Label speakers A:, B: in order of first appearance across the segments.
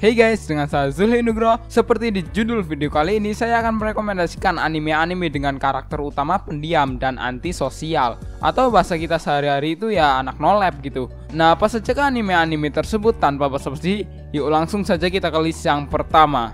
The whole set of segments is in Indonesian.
A: Hey guys, dengan saya Zulhi Nugroho. Seperti di judul video kali ini, saya akan merekomendasikan anime-anime dengan karakter utama pendiam dan antisosial, atau bahasa kita sehari-hari itu ya anak nolep gitu. Nah, apa saja anime-anime tersebut? Tanpa basa-basi, yuk langsung saja kita ke list yang pertama.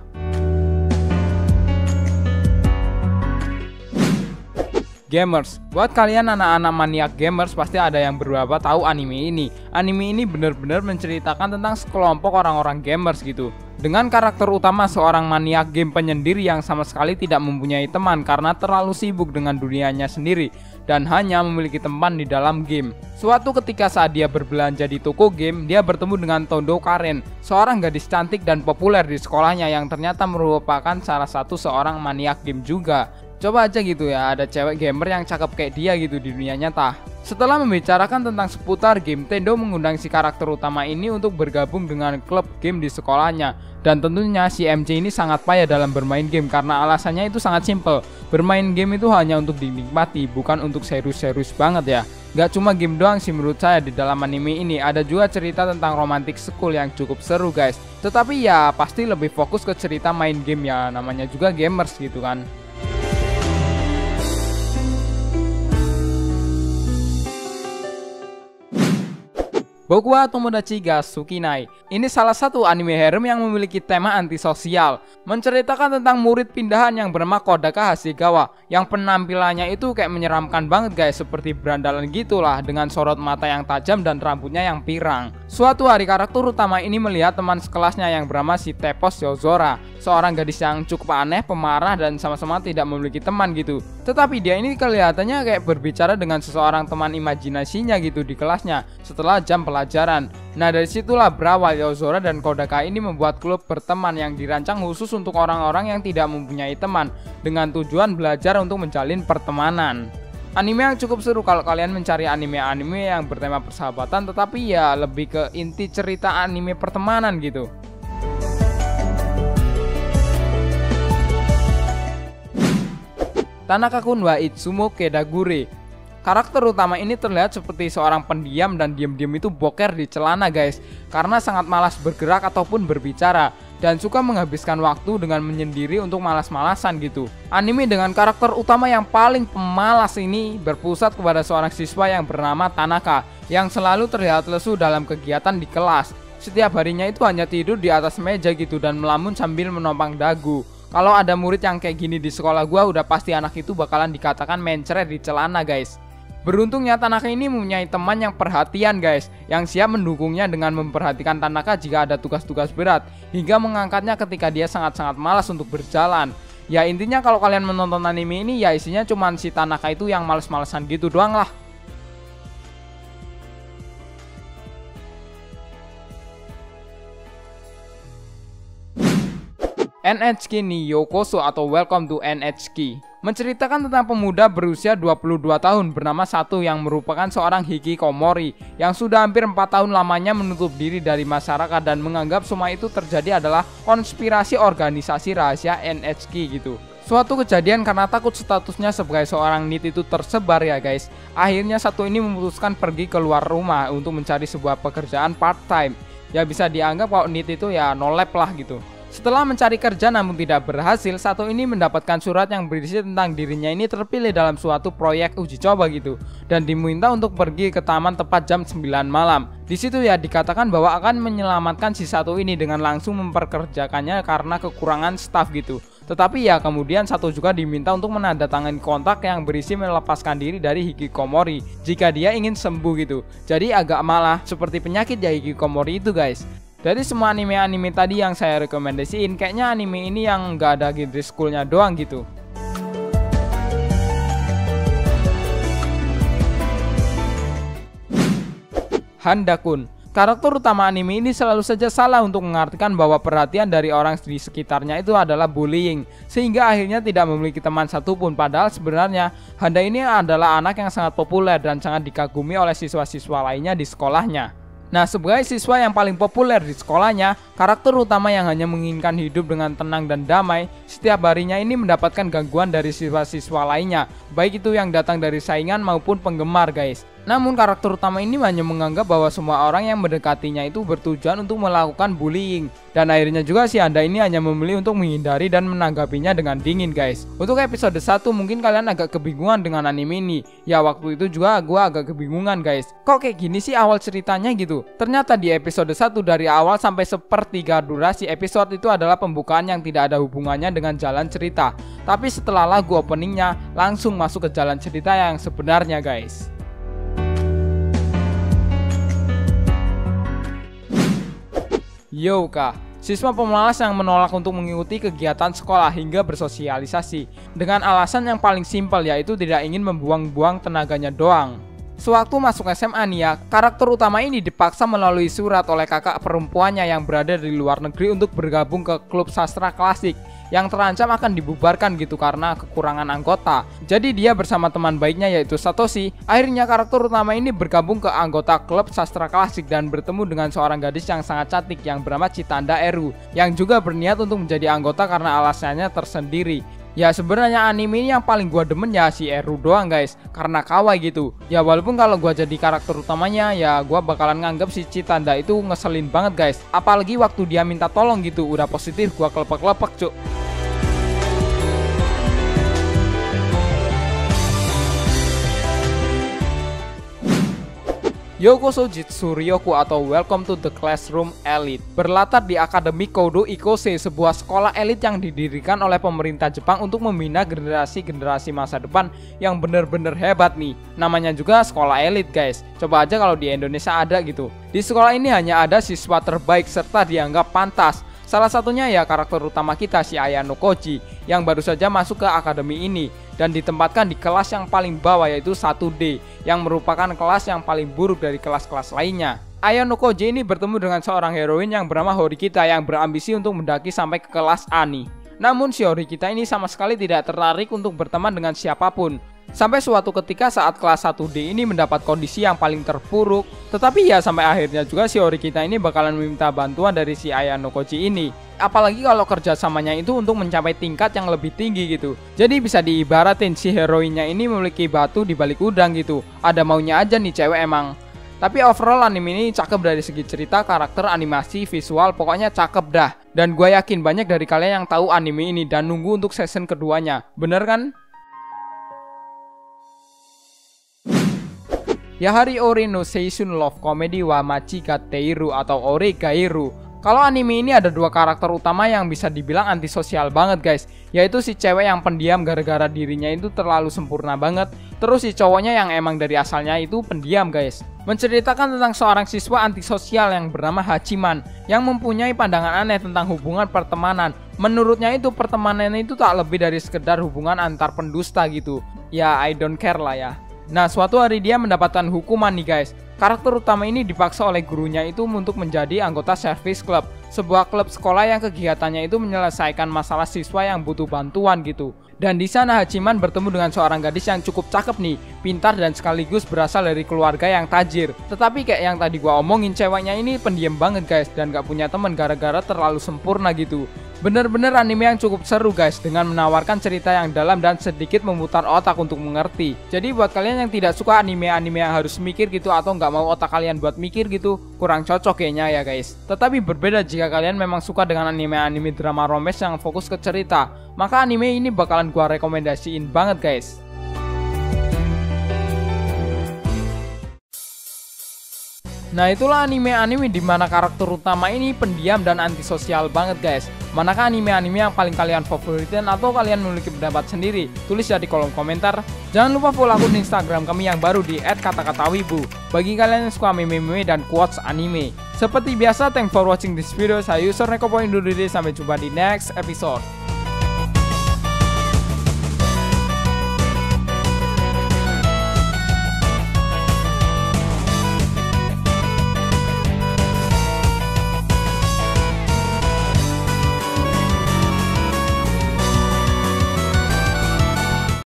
A: Gamers, buat kalian anak-anak maniak gamers pasti ada yang beberapa tahu anime ini. Anime ini benar-benar menceritakan tentang sekelompok orang-orang gamers gitu. Dengan karakter utama seorang maniak game penyendiri yang sama sekali tidak mempunyai teman karena terlalu sibuk dengan dunianya sendiri dan hanya memiliki teman di dalam game. Suatu ketika saat dia berbelanja di toko game, dia bertemu dengan Tondo Karen, seorang gadis cantik dan populer di sekolahnya yang ternyata merupakan salah satu seorang maniak game juga. Coba aja gitu ya, ada cewek gamer yang cakep kayak dia gitu di dunia nyata. Setelah membicarakan tentang seputar game, Tendo mengundang si karakter utama ini untuk bergabung dengan klub game di sekolahnya. Dan tentunya si MC ini sangat payah dalam bermain game karena alasannya itu sangat simple. Bermain game itu hanya untuk dinikmati, bukan untuk serius-serius banget ya. Gak cuma game doang sih menurut saya di dalam anime ini, ada juga cerita tentang romantic school yang cukup seru guys. Tetapi ya pasti lebih fokus ke cerita main game ya, namanya juga gamers gitu kan. Boku wa Tomodachi ga Sukinai. Ini salah satu anime harem yang memiliki tema antisosial, menceritakan tentang murid pindahan yang bernama Kodaka Hasegawa, yang penampilannya itu kayak menyeramkan banget guys, seperti berandalan gitulah dengan sorot mata yang tajam dan rambutnya yang pirang. Suatu hari karakter utama ini melihat teman sekelasnya yang bernama si Tepos Yozora, seorang gadis yang cukup aneh, pemarah dan sama-sama tidak memiliki teman gitu. Tetapi dia ini kelihatannya kayak berbicara dengan seseorang teman imajinasinya gitu di kelasnya setelah jam pelajaran. Nah, dari situlah berawal Yozora dan Kodaka ini membuat klub berteman yang dirancang khusus untuk orang-orang yang tidak mempunyai teman, dengan tujuan belajar untuk menjalin pertemanan. Anime yang cukup seru kalau kalian mencari anime-anime yang bertema persahabatan, tetapi ya lebih ke inti cerita anime pertemanan gitu. Tanaka-kun wa Itsumo Kedagure. Karakter utama ini terlihat seperti seorang pendiam dan diam-diam itu boker di celana guys, karena sangat malas bergerak ataupun berbicara dan suka menghabiskan waktu dengan menyendiri untuk malas-malasan gitu. Anime dengan karakter utama yang paling pemalas ini berpusat kepada seorang siswa yang bernama Tanaka yang selalu terlihat lesu dalam kegiatan di kelas. Setiap harinya itu hanya tidur di atas meja gitu dan melamun sambil menopang dagu. Kalau ada murid yang kayak gini di sekolah gua, udah pasti anak itu bakalan dikatakan mencret di celana guys. Beruntungnya Tanaka ini mempunyai teman yang perhatian guys, yang siap mendukungnya dengan memperhatikan Tanaka jika ada tugas-tugas berat, hingga mengangkatnya ketika dia sangat-sangat malas untuk berjalan. Ya intinya kalau kalian menonton anime ini ya isinya cuman si Tanaka itu yang males-malesan gitu doang lah. NHK ni Yokoso atau Welcome to NHK menceritakan tentang pemuda berusia 22 tahun bernama Satu yang merupakan seorang hikikomori yang sudah hampir 4 tahun lamanya menutup diri dari masyarakat dan menganggap semua itu terjadi adalah konspirasi organisasi rahasia NHK gitu. Suatu kejadian karena takut statusnya sebagai seorang NEET itu tersebar ya guys, akhirnya Satu ini memutuskan pergi keluar rumah untuk mencari sebuah pekerjaan part time. Ya bisa dianggap kalau NEET itu ya no lab lah gitu. Setelah mencari kerja namun tidak berhasil, Satu ini mendapatkan surat yang berisi tentang dirinya ini terpilih dalam suatu proyek uji coba gitu, dan diminta untuk pergi ke taman tepat jam 9 malam. Di situ ya dikatakan bahwa akan menyelamatkan si Satu ini dengan langsung memperkerjakannya karena kekurangan staf gitu. Tetapi ya kemudian Satu juga diminta untuk menandatangani kontrak yang berisi melepaskan diri dari hikikomori jika dia ingin sembuh gitu. Jadi agak malah seperti penyakit ya hikikomori itu guys. Dari semua anime-anime tadi yang saya rekomendasiin, kayaknya anime ini yang gak ada genre schoolnya doang gitu. Handa-kun. Karakter utama anime ini selalu saja salah untuk mengartikan bahwa perhatian dari orang di sekitarnya itu adalah bullying, sehingga akhirnya tidak memiliki teman satupun. Padahal sebenarnya Handa ini adalah anak yang sangat populer dan sangat dikagumi oleh siswa-siswa lainnya di sekolahnya. Nah, sebagai siswa yang paling populer di sekolahnya, karakter utama yang hanya menginginkan hidup dengan tenang dan damai, setiap harinya ini mendapatkan gangguan dari siswa-siswa lainnya, baik itu yang datang dari saingan maupun penggemar guys. Namun karakter utama ini hanya menganggap bahwa semua orang yang mendekatinya itu bertujuan untuk melakukan bullying. Dan akhirnya juga si Anda ini hanya memilih untuk menghindari dan menanggapinya dengan dingin guys. Untuk episode 1 mungkin kalian agak kebingungan dengan anime ini. Ya waktu itu juga gua agak kebingungan guys. Kok kayak gini sih awal ceritanya gitu? Ternyata di episode 1 dari awal sampai sepertiga durasi episode itu adalah pembukaan yang tidak ada hubungannya dengan jalan cerita. Tapi setelah lagu openingnya langsung masuk ke jalan cerita yang sebenarnya guys. Youka, siswa pemalas yang menolak untuk mengikuti kegiatan sekolah hingga bersosialisasi dengan alasan yang paling simpel, yaitu tidak ingin membuang-buang tenaganya doang. Sewaktu masuk SMA nih ya, karakter utama ini dipaksa melalui surat oleh kakak perempuannya yang berada di luar negeri untuk bergabung ke klub sastra klasik yang terancam akan dibubarkan gitu karena kekurangan anggota. Jadi dia bersama teman baiknya yaitu Satoshi, akhirnya karakter utama ini bergabung ke anggota klub sastra klasik dan bertemu dengan seorang gadis yang sangat cantik yang bernama Chitanda Eru, yang juga berniat untuk menjadi anggota karena alasannya tersendiri. Ya sebenarnya anime ini yang paling gua demen ya si Eru doang guys, karena kawaii gitu. Ya walaupun kalau gua jadi karakter utamanya ya gua bakalan nganggep si Chitanda itu ngeselin banget guys. Apalagi waktu dia minta tolong gitu, udah positif gua kelepek-kelepek cuk. Yokoso Jitsuryoku atau Welcome to the Classroom Elite berlatar di Akademi Kodo Ikose, sebuah sekolah elit yang didirikan oleh pemerintah Jepang untuk membina generasi-generasi masa depan yang bener-bener hebat nih. Namanya juga sekolah elit guys, coba aja kalau di Indonesia ada gitu. Di sekolah ini hanya ada siswa terbaik serta dianggap pantas. Salah satunya ya karakter utama kita si Ayano Koji yang baru saja masuk ke akademi ini dan ditempatkan di kelas yang paling bawah yaitu 1D yang merupakan kelas yang paling buruk dari kelas-kelas lainnya. Ayano Koji ini bertemu dengan seorang heroin yang bernama Horikita yang berambisi untuk mendaki sampai ke kelas A nih. Namun si Horikita ini sama sekali tidak tertarik untuk berteman dengan siapapun. Sampai suatu ketika saat kelas 1D ini mendapat kondisi yang paling terpuruk. Tetapi ya sampai akhirnya juga si Horikita ini bakalan meminta bantuan dari si Ayano Koji ini. Apalagi kalau kerjasamanya itu untuk mencapai tingkat yang lebih tinggi gitu. Jadi bisa diibaratin si heroinnya ini memiliki batu di balik udang gitu. Ada maunya aja nih cewek emang. Tapi overall anime ini cakep dari segi cerita, karakter, animasi, visual, pokoknya cakep dah. Dan gue yakin banyak dari kalian yang tahu anime ini dan nunggu untuk season keduanya. Bener kan? Yahari Ore no Seishun Love Comedy wa Machi ga Teiru atau Ore Gairu. Kalau anime ini ada dua karakter utama yang bisa dibilang antisosial banget guys, yaitu si cewek yang pendiam gara-gara dirinya itu terlalu sempurna banget, terus si cowoknya yang emang dari asalnya itu pendiam guys. Menceritakan tentang seorang siswa antisosial yang bernama Hachiman yang mempunyai pandangan aneh tentang hubungan pertemanan. Menurutnya itu pertemanan itu tak lebih dari sekedar hubungan antar pendusta gitu. Ya I don't care lah ya. Nah suatu hari dia mendapatkan hukuman nih guys. Karakter utama ini dipaksa oleh gurunya itu untuk menjadi anggota service club, sebuah klub sekolah yang kegiatannya itu menyelesaikan masalah siswa yang butuh bantuan gitu. Dan di sana Hachiman bertemu dengan seorang gadis yang cukup cakep nih, pintar dan sekaligus berasal dari keluarga yang tajir. Tetapi kayak yang tadi gua omongin, ceweknya ini pendiam banget guys dan gak punya teman gara-gara terlalu sempurna gitu. Bener-bener anime yang cukup seru guys, dengan menawarkan cerita yang dalam dan sedikit memutar otak untuk mengerti. Jadi buat kalian yang tidak suka anime-anime yang harus mikir gitu atau nggak mau otak kalian buat mikir gitu, kurang cocok kayaknya ya guys. Tetapi berbeda jika kalian memang suka dengan anime-anime drama romance yang fokus ke cerita, maka anime ini bakalan gua rekomendasiin banget guys. Nah itulah anime-anime dimana karakter utama ini pendiam dan antisosial banget guys. Manakah anime-anime yang paling kalian favoritin atau kalian memiliki pendapat sendiri? Tulis ya di kolom komentar. Jangan lupa follow akun Instagram kami yang baru di @katakatawibu. Bagi kalian yang suka meme-meme dan quotes anime. Seperti biasa, thanks for watching this video. Saya user Neko Point undur diri, sampai jumpa di next episode.